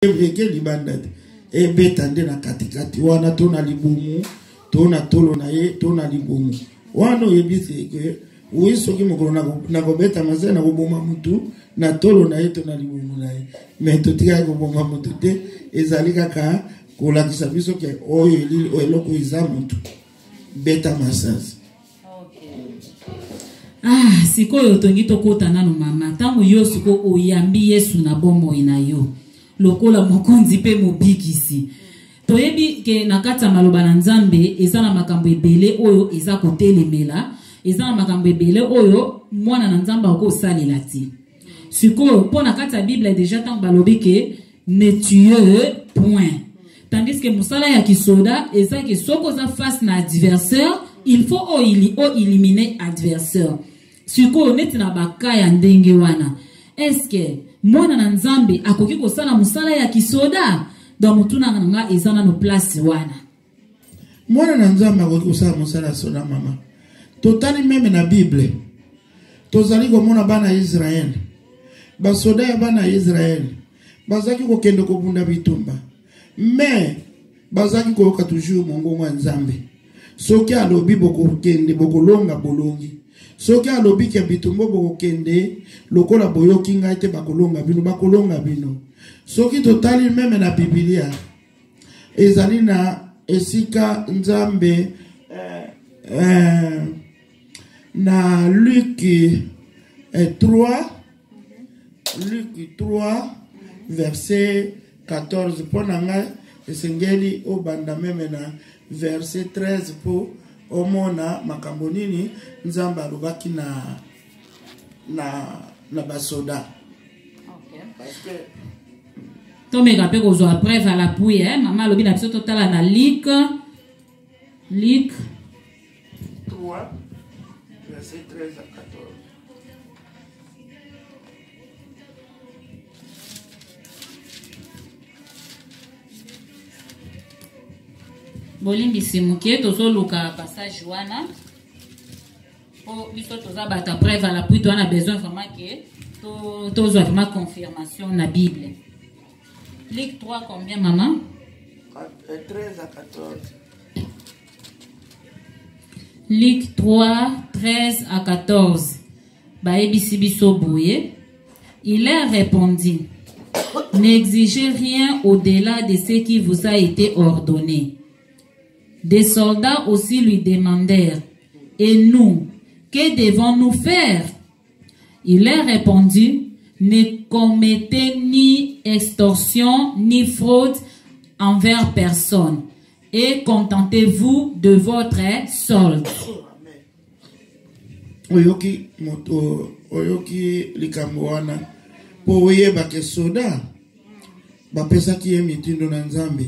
Eke libanda ebetande na katikati wana tona libumu tona tolo na ye tona libumu wana yebise ke uisoki mokolo na kobeta mazena koboma mutu na tolo na ye tona libumu na ye mais totika koboma mutu te ezali kaka kolakisa biso ke oyo eloko eza mutu beta masasi. Ah, sikoyo tongi tokota nanu mama tangu yo siko oyambi Yesu na bomo ina yo lokola mokonzi pe mobikisi toyebi ke nakata maloba na Nzambe eza na makambo ebele oyo eza kotelemela eza na makambo ebele oyo mwana na Nzambe akosalela ti sikoyo po nakata Bible déjà tangu balobi ke ne tue point tandis que musala ya kisoda eza ke soko za face na adversaire il faut éliminer adversaire sikoyo neti na bakaya ndenge wana est-ce que mwana na Nzambe akoki kosala musala ya kisoda dans mutuna nga ezana no place wana mwana na Nzambe akoki kosala musala ya soda mama totali meme na Bible tozali komona bana Israël basoda ya bana Israël bazaki kokende kobunda bitumba mais bazaki koyoka toujours mongongo ya Nzambe soki alobi bokokende bokolonga bolongi soki alobi ke bitumba bokokende lokola boyoki ngai te bakolonga bino soki totali meme na Biblia ezali na esika Nzambe na Luc 3 verset 14 pona ngai esengeli obanda meme na verset 13 po omona makambo nini Nzambe alobaki na basoda. Parce que tomeka pe kozwa preuve à l'appui mama alobi na biso totala na Luc 3 verset 13 à 14. Bolimbi simuke tozoluka passage wana po biso toza bata preuve à l'appui to ana besoin vraiment que tozwa vraiment confirmation na Bible. Luc 3 combien maman? 13 à 14. Luc 3 13 à 14. Baebisi biso boye. Il leur répondit: n'exigez rien au-delà de ce qui vous a été ordonné. Des soldats aussi lui demandèrent: et nous, que devons-nous faire? Il leur répondit: ne commettez ni extorsion ni fraude envers personne, et contentez-vous de votre solde. Oyoki moto oyoki likambo wana po oyeba ke soda bapesaki ye mitindo na Nzambe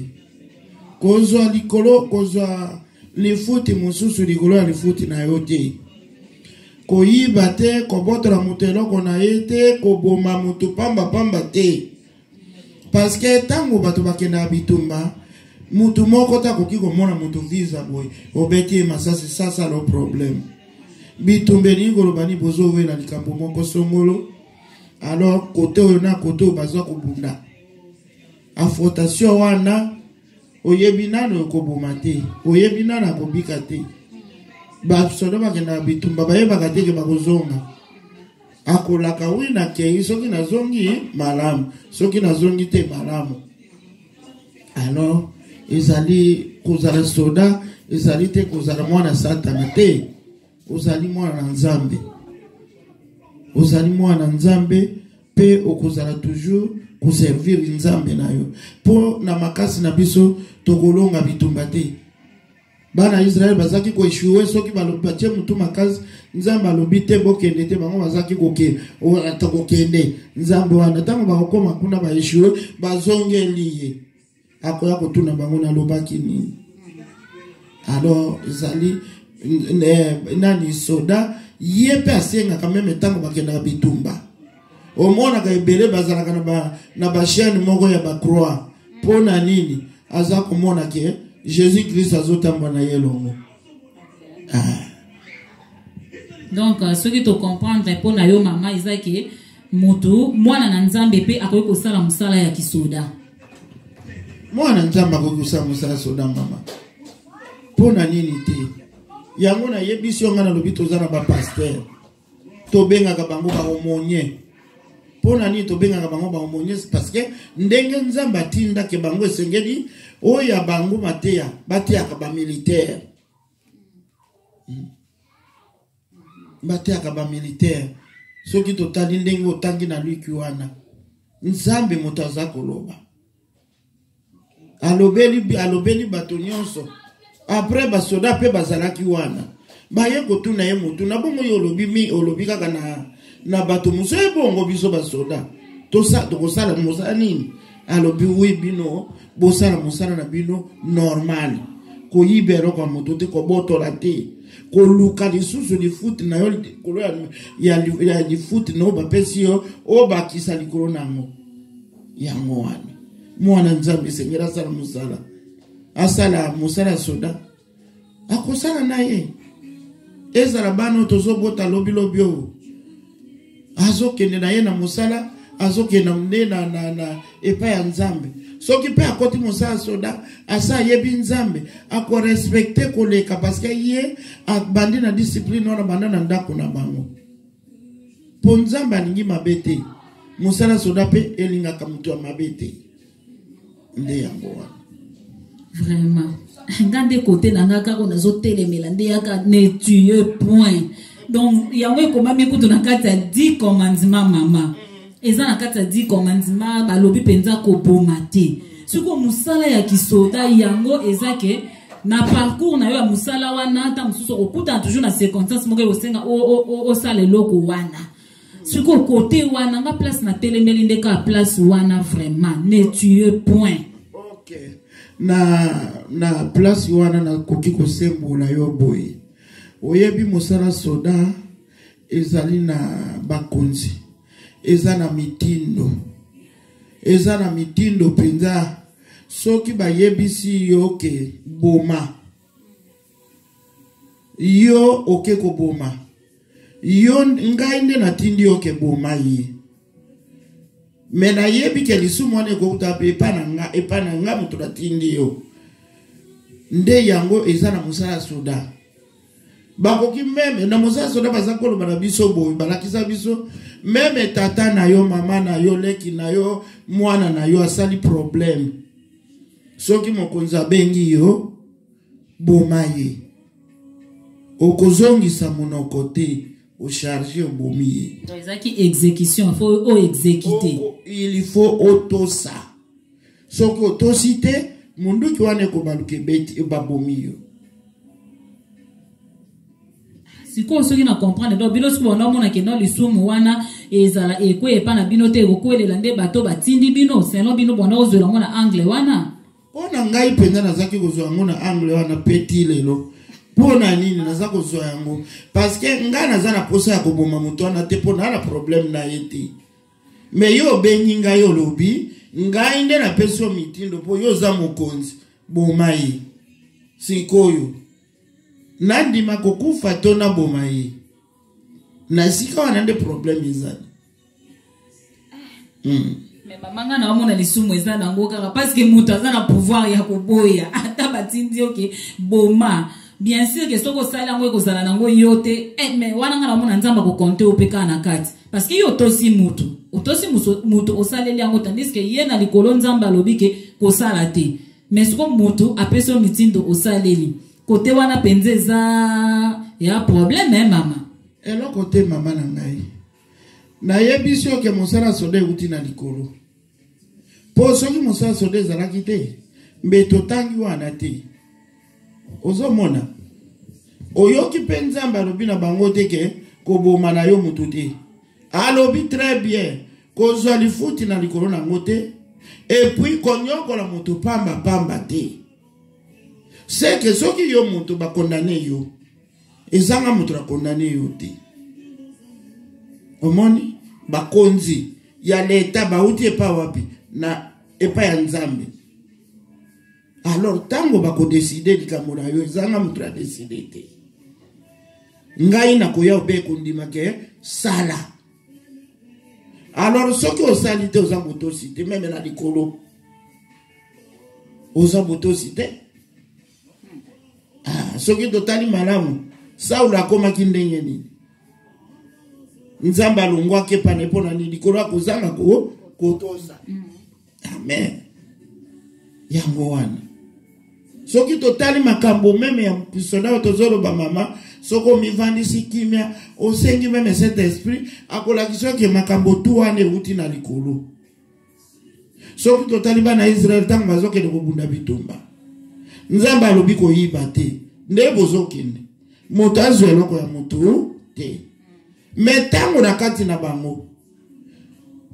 kozwa likolo kozwa lifuti mosusu likolo ya lifuti na yo te koyiba te kobotola moto eloko na ye te koboma moto pamba te parce que tango bato bakenda bitumba mutu moko takoki komona moto visa boy obeti masasi sasa lo problème bitumbe ni golobani bozo wela likambo moko songolo alors kote oyo na kote bazwa kobunda affrontation wana oyebi nano koboma te oyebi nana kobika te basoda bakenda bitumba bayebaka te ke bakozonga akolaka wina kei soki nazongi malamu soki nazongi te malamu alors ezali kozala soda ezali te kozala mwana satana te ozali mwana na Nzambe ozali mwana Nzambe pe okozala toujours kuservir Nzambe na yo po na makasi na biso tokolonga bitumba te bana Israël bazaki ko échouer soki balobatie mutu makasi Nzambe alobi te bokende te bango bazaki koke o atakokende Nzambe wana tango bakokoma kuna ba échouer bazongeli ye akoya kotuna bango na lobaki nini alors ezali nani soda yepe asenga quand même tango bakenda bitumba omona ka ebele bazalaka na ba chaîne moko ya ba croix pona nini aza komona ke Jésus Christ azotamba na yelongo donc ce qui te comprendre pour na yo mama izaki mutu mwana na Nzambe pe akoki kosala musala ya kisoda mwana nzamba kokusa musala soda mama pona nini te yango na yebisi nga na lobito za na ba pasteur to benga ka bango ba homonye pona nini to benga ka bango ba homonye parce que ndenge nzamba tinda ke bango esengeli oya bango mateya batia ka ba militaire batia ka ba militaire soki to tali ndenge otangi na lui kiwana nzambe motaza koloba alobeli bato nyonso après basoda pe bazalaki wana baye kotuna ye mutu na bongo yo olobi kaka na bato muso e bongo biso basoda tokosala mosala nini alobi wi bino bosala mosala na bino normal koyibero kwa moto te kobotola te koluka lisusu lifuti na yo likolo ya lifuti na bapesi yo o bakisa likolo nango yango wana mwana nzambe sengera sala musala asala musala soda akosala na ye ezala bano tozobota lobi o azokende na ye na musala azokende na epa ya nzambe soki pe akoti musala soda asa yebi nzambe ako respecte koleka parce que ye abandi na discipline wana banda na ndako na bango po nzambe alingi mabe te musala soda pe elingaka mutu ya mabe te nde yango wana vraiment ngande côté nanga kako nazotelemela nde yaka ne tue point donc yango ekomami kutu na kati ya 10 commandements mama eza na kati ya 10 commandements balobi penza koboma te siko musala ya kisoda yango ezake na parcours na yo ya musala wana ta mususu okuta toujours na circonstance moko osenga o sala eloko wana siko côté wana nga place na telemeli ndeka place wana vraiment ne tue point. Okay. Na place wana na koki kosembola yo boye oyebi mosala soda ezali na bakonzi eza na mitindo penza soki bayebisi yo ke boma yo oke ko boma yo ngai nde natindi yo ke boma ye mena yebi ke lisumu wane ko utape epa na nga mutu natindi yo nde yango eza na mosala soda bakoki meme na mosala soda bazakolo bana biso boy balakisa biso meme tata na yo mama na yo leki na yo mwana na yo asali problème soki mokonzi abengi yo boma ye okozongisa monoko te au chargé au bomi. Donc exécution, il faut exécuter. Il faut autosa. So que autocité, mundu ki wane ko baluke beti e babomi yo. Siko soki na comprendre donc bino siko na mona ke no lisumu wana ezala ekwe epa na bino te ko elela nde bato batindi bino seno bino bona ozola mona angle wana. Ona ngai penza nazaki kozola mona angle wana peti lelo. Pona nini naza kozwa yango parce que nga naza na posa ya koboma mutu wana te pona na problème na ye te mais yo bengi ngai yo lobi ngai nde na peso mitindo po yo za mokonzi boma ye sikoyo nandima kokufa to na boma ye na sika wana nde problème ezali mais mamanga na omona lisumu eza nango kaka parce que mutu aza na pouvoir ya koboya ata batindi oke boma. Bien sûr que soko sala ngo ekozala nango yote mais wana ngana mona nzamba ko compter opeka na kati parce que yo tosi mutu osaleli yango tandis que ye na likolo nzamba lobike ko sala te mais soko mutu apeso mitindo osaleli côté wana penzeza ya problème mama elo côté mama na ngai na yebisio ke mosala sode uti na likolo po soki mosala sode zalaki te mbeto tangi wana te ozomona oyoki penzamba lobi na bango teke koboma na yo mutu te alobi très bien kozwa lifuti na likolo na ngote et puis konyokola mutu pamba te c'est que soki yo mutu ba condamné yo ezanga mutu na condamné yo te omoni bakonzi ya leta bauti epa wapi na epa ya nzambe. Alors tango bako décider likambo na yo ezanga mutu a décider te ngai na koya obe kondima ke sala alors soki osali te oza moto cité même na likolo oza botosi te. Soki totali malamu Saul akomaki ndenge nini? Nzambe alongwaki pane mpona nini likolo akozanga kotosa. Amen. Yango wana soki totali makambo meme ya soda tozoloba mama soko mivandisi kimia osengi meme cet esprit akolakisa ke makambo tu wana euti na likolo. Soki totali bana Israel tango bazokende kobunda bitumba Nzambe alobi koyiba te nde bozokende moto azwa eloko ya moto te. Metango na kati na bango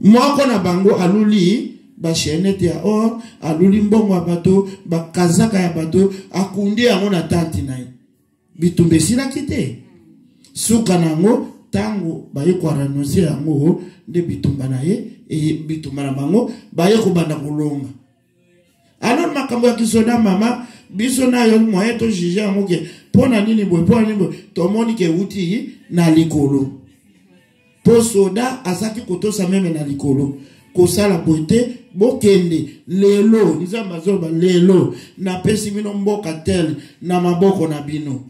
moko na bango aluli ba chaînette ya or aluli mbongo ya bato ba kazaka ya bato akundi yango na tanti na ye bitumba esilaki te. Suka nango tango baye koranonse yango nde bitumba na ye bitumba na bango baye kobanda kolonga. Alors makambo ya kisoda mama biso na yo moyen to juger yango ke pona nini boy tomoni ke uti na likolo. Po soda asaki kotosa meme na likolo kosala boite bokende lelo Nzambe azoba lelo na pesi bino mboka tel na maboko na bino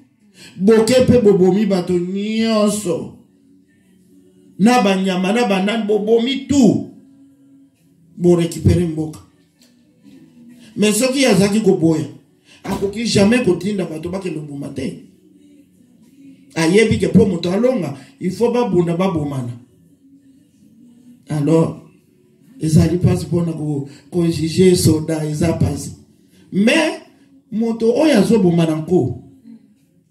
bokepe bobomi bato nyonso na banyama na banani bobomi tu bo récupérer mboka. Mais soki azaki koboya akoki jamais kotinda bato bakende boma te. Ayebi ke po moto alonga il faut babunda babomana. Alors ezali pasi pona ko juger soda eza pasi. Mais moto oyo azobomana nko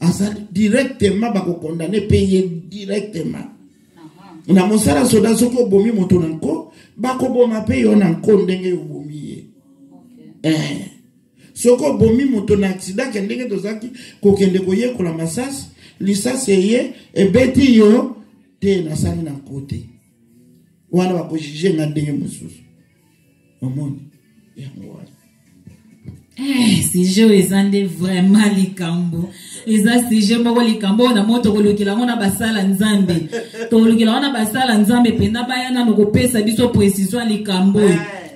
azali directement bako condamner payer directement. Na mosala soda soki obomi moto nanko bako boma pe yo nanko ndenge obomi ye. Soko bomi moto na accident ke ndenge tozaki kokende koyekola masasi lisasi ye ebeti yo te na sali na kote wana bako juger na ndenge mosusu omoni yango wana. Sujet ezande vraiment likambo eza sujet moko likambo na moto kolukila ngona basala Nzambe tolukila ngona basala Nzambe penda bayana nokopesa biso précision likambo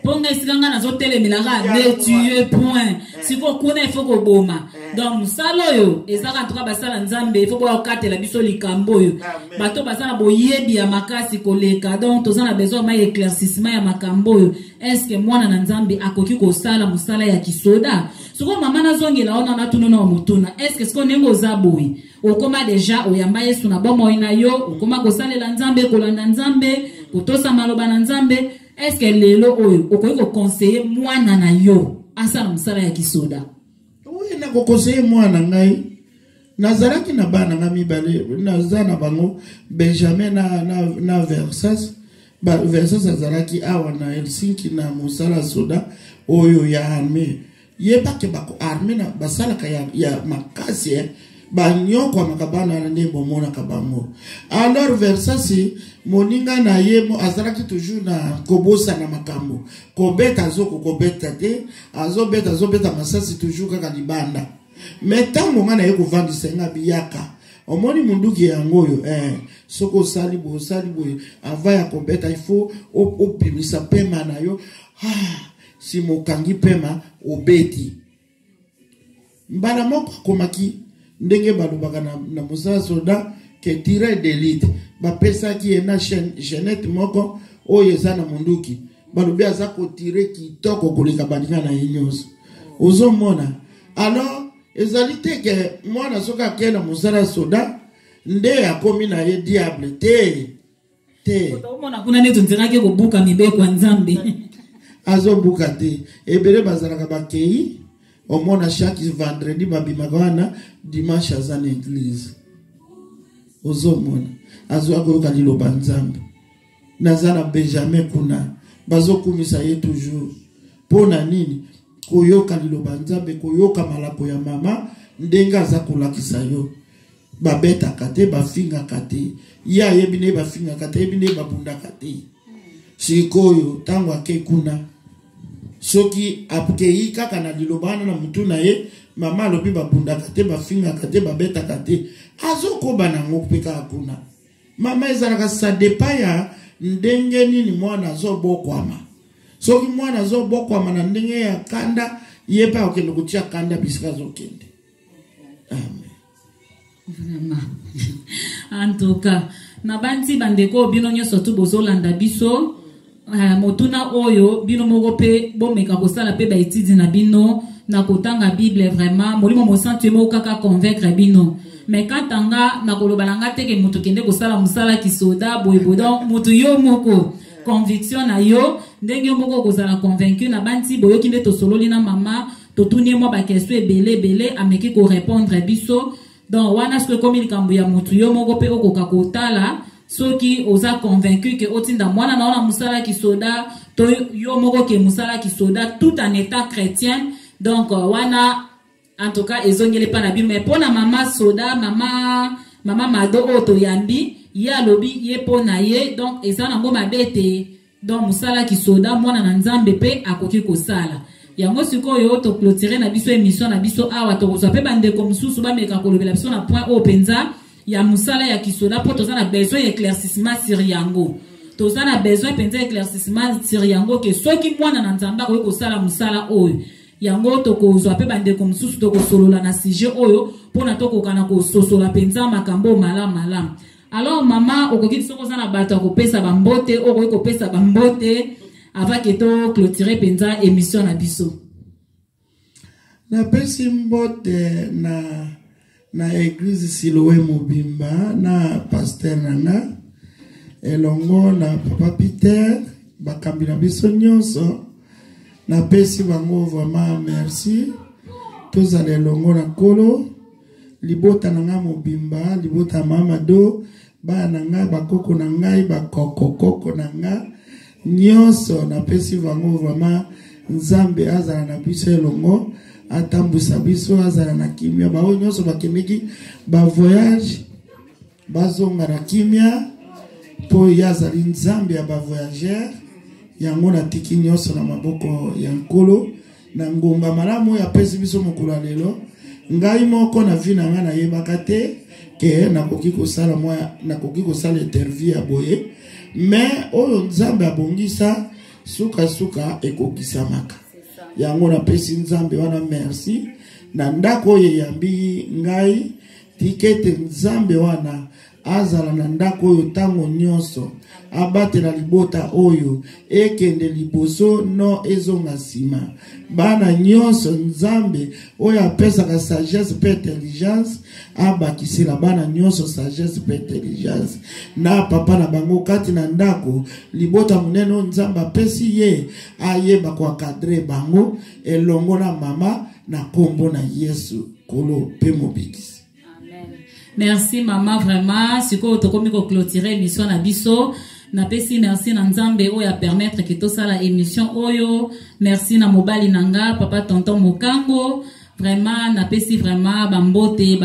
ponga isilanga na zotelemela ka ne tuer point siko kuna ifo ko boma donc musalo yo ezaka tuka basala Nzambe ifo ko okatela biso likambo yo bato basala boyebi ya makasi koleka donc tozana besoin ma éclaircissement ya makambo yo est-ce que mwana na Nzambe akoki ko sala musala ya kisoda siko mama na zongela ona na tuno na mutuna est-ce que siko nengo zaboyi okoma deja oyamba Yesu na bomo ina yo okoma ko salela Nzambe kolanda Nzambe kotosa maloba na Nzambe. Est-ce que lelo oyo okoki ko conseiller mwana na yo asala musala ya kisoda? Oui, na ko conseiller mwana ngai nazaraki na bana ngami bale nazana bango Benjamin na Versas Versas azaraki awa na Helsinki na musala soda oyo ya armée yeba ke bako armée na basala ka ya makasi banyoko makabana na ndembo mona kabango. Alors Versas moninga na yemo azaraki toujours na kobosa na makambo kobeta zoko kobeta te azobeta masasi toujours kaka libanda. Mais tango ngana yeko vandisa nga biyaka omoni munduki yango yo soko sali bo avaya kobeta il faut opimisa pema na yo si mokangi pema obeti mbana moko komaki ndenge balobaka na musala soda ke tire d'élite bapesa ki ena Jeanette moko oyo eza na munduki balobi aza kotire kitoko koleka baninga na ye nyonso ozomona. Alors ezali te ke mwana soka akenda musala soda nde akomi na ye diable te otomona kuna neto nziraki kobuka mibeko ya Nzambe azobuka te ebele bazalaka bakei omona chaque vendredi babimaka wana dimanche aza na église ozomona azoakoyoka liloba Nzambe naza na Benjamin kuna bazokumisa ye toujours pona nini koyoka liloba Nzambe koyoka malako ya mama ndenge aza kolakisa yo babetaka te bafingaka te ya yebi ne bafingaka te yebi ne babundaka te sikoyo tango ake kuna soki apkei kaka na lilobana na mutu na ye mama alobi babundaka te bafingaka te babetaka te azokoba nango peka kuna mama ezalaka sa depaya ndenge nini mwana azobokwama soki mwana azobokwama na ndenge ya kanda Yé pas okende kutia kanda bisika zokende. Amen. Vraiment. En tout cas, na banti bandeko bino nyonso tu bozolanda biso motuna oyo bino moko pe bomeka kosala pe ba etidi na bino na kotanga Bible vraiment molimo mosantu mo kaka convaincre bino mais katanga na koloba nanga teke mutu kende kosala musala kisoda boyebodo mutu yo moko conviction na yo ndenge moko kozala convaincu na banti boyo kinde to sololi na mama to tunie mo ba question ebele ameki ko répondre biso donc wana ce que comme il kambuya mutu yo moko pe okoka kotala soki oza convaincu que otinda mwana na ona musala kisoda to yo moko ke musala kisoda tout en état chrétien donc wana en tout cas ezongele pa na bi mais pona mama soda mama mado oto yambi ya lobi ye pona ye donc ezana ngoma bete donc musala kisoda mwana na nzambe pe akoki kosala yango sikoyo to clôturer na biso émission na biso awa to kozwa pe bande comme susu ba meka kolobela biso na point o penza ya musala ya kisoda po toza na besoin éclaircissement sur yango toza na besoin penza éclaircissement sur yango ke soki mwana na nzamba ko sala musala oyo yango to kozwa pe bande comme susu to kosolola na sujet oyo pona to kokana ko sosola penza makambo malam alors mama okoki soko za na bato ko pesa bambote okoki ko pesa bambote avant que to clôturer penza émission na biso na pesi mbote na église Siloé Mobimba na pasteur nanga elongo na papa Peter bakambi na biso nyonso na pesi bango vraiment merci tozala elongo na kolo libota nanga Mobimba libota mama do ba nanga bakoko na ngai bakoko nanga nyonso na pesi bango vraiment nzambe azala na biso elongo atambusa biso azala na kimia ba nyonso bakemeki ba voyage bazonga na kimia po yazali nzambe ya ba voyageur yango na tiki nyonso na maboko ya nkolo na ngomba malamu ya pesi biso mokolo lelo ngai moko na vi na nga na yebaka te ke nakoki kosala moya nakoki kosala interview ya boye mais oyo nzambe abongisa suka ekokisamaka yango na pesi nzambe wana merci na ndako oyo yambi ngai tikete nzambe wana azala na ndako oyo tango nyonso abatela libota oyo ekende liboso no ezonga sima bana nyonso nzambe oyo apesaka sagesse pe intelligence abakisela bana nyonso sagesse pe intelligence na papa na bango kati na ndako libota munene nzambe apesi ye ayeba kwa cadre bango elongo na mama na kombo na Yesu kolo pe mobikisi. Merci maman vraiment siko tokomi ko clôturer émission na biso na pesi merci na nzambe oyo a permettre que to sala émission oyo merci na mobali nanga papa tonton Mokango vraiment na pesi vraiment bambote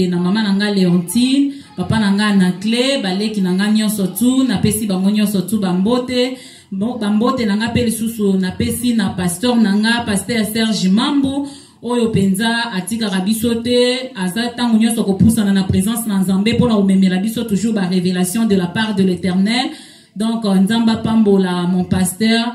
na mama nanga Leontine papa nanga na clé baleki nanga nyonso tu na pesi bango nyonso tu bambote nanga pe lisusu na pesi na pasteur nanga pasteur Serge Mambu oyo penza atika rabiso te azata nyonso ko poussana na présence na nzambe pona omemela biso toujours ba révélation de la part de l'Éternel. Donc nzamba pambola mon pasteur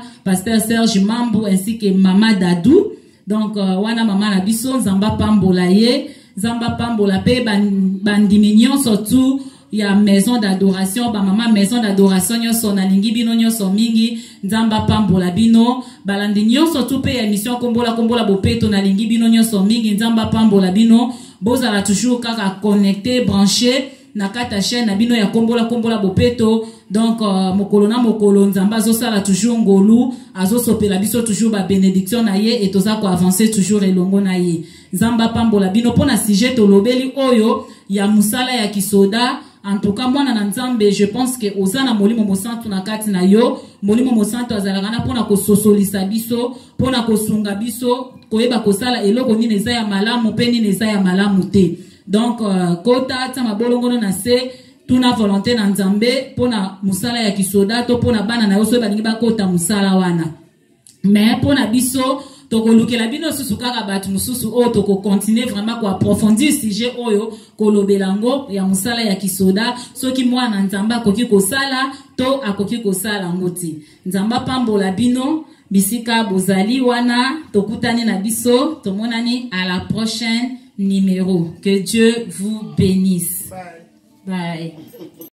Serge Mambu ainsi que mama Dadou. Donc wana mama na biso nzamba pambola ye nzamba pambola pe bandimi nyonso tu ya maison d'adoration ba mama maison d'adoration nyonso na lingi bino nyonso mingi nzamba pambola bino balandi nyonso tu pe émission kombola bopeto na lingi bino nyonso mingi nzamba pambola bino bozala toujours kaka connecté branché na kata chaîne na bino ya kombola bopeto. Donc mokolo na mokolo nzamba azosala toujours ngolu azosopela biso toujours ba bénédiction na ye et toza ko avancer toujours elongo na ye nzamba pambola bino pona sujet to lobeli oyo ya musala ya kisoda. En tout cas, moi, na nzambe, je pense que ozana molimo mosantu na kati na yo, molimo mosantu azalaka na pona ko sosolisa biso, pona ko sunga biso, koyeba kosala eloko nini eza ya malamu pe nini eza ya malamu te. Donc kota ta mabolongono na se tuna volonté na nzambe pona musala ya kisoda to pona bana na yo so balingi bakota musala wana. Mais pona biso tokolukela bino susu kaka batu mususu o toko continuer vraiment ko approfondir sujet oyo kolobelango ya musala ya kisoda soki mwana nzamba akoki kosala to akoki kosala ngoti nzamba pambola bino bisika bozali wana tokutani na biso tomonani à la prochaine numéro. Que Dieu vous bénisse. Bye. Bye.